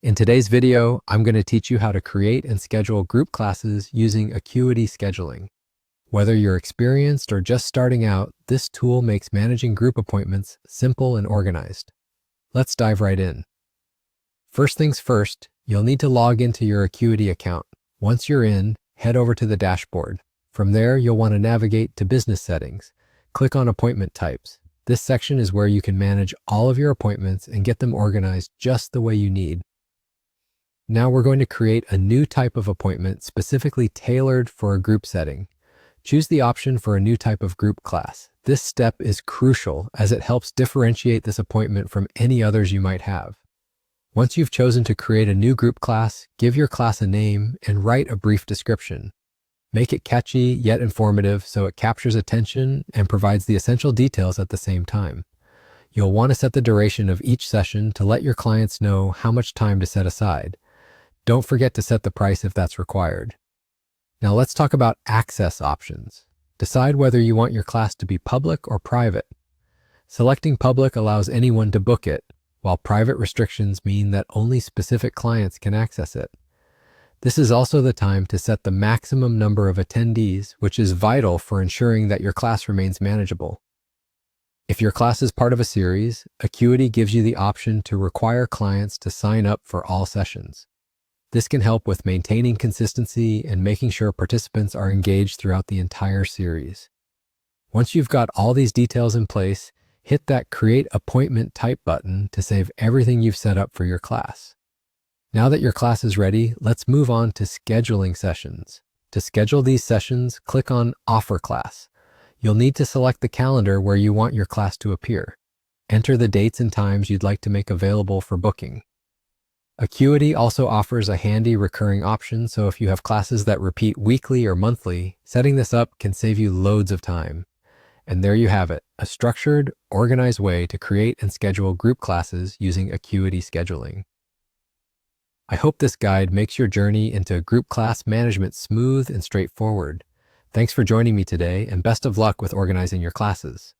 In today's video, I'm going to teach you how to create and schedule group classes using Acuity scheduling. Whether you're experienced or just starting out, this tool makes managing group appointments simple and organized. Let's dive right in. First things first, you'll need to log into your Acuity account. Once you're in, head over to the dashboard. From there, you'll want to navigate to Business Settings. Click on Appointment Types. This section is where you can manage all of your appointments and get them organized just the way you need. Now we're going to create a new type of appointment specifically tailored for a group setting. Choose the option for a new type of group class. This step is crucial as it helps differentiate this appointment from any others you might have. Once you've chosen to create a new group class, give your class a name and write a brief description. Make it catchy yet informative so it captures attention and provides the essential details at the same time. You'll want to set the duration of each session to let your clients know how much time to set aside. Don't forget to set the price if that's required. Now let's talk about access options. Decide whether you want your class to be public or private. Selecting public allows anyone to book it, while private restrictions mean that only specific clients can access it. This is also the time to set the maximum number of attendees, which is vital for ensuring that your class remains manageable. If your class is part of a series, Acuity gives you the option to require clients to sign up for all sessions. This can help with maintaining consistency and making sure participants are engaged throughout the entire series. Once you've got all these details in place, hit that Create Appointment Type button to save everything you've set up for your class. Now that your class is ready, let's move on to scheduling sessions. To schedule these sessions, click on Offer Class. You'll need to select the calendar where you want your class to appear. Enter the dates and times you'd like to make available for booking. Acuity also offers a handy recurring option, so if you have classes that repeat weekly or monthly, setting this up can save you loads of time. And there you have it, a structured, organized way to create and schedule group classes using Acuity scheduling. I hope this guide makes your journey into group class management smooth and straightforward. Thanks for joining me today, and best of luck with organizing your classes.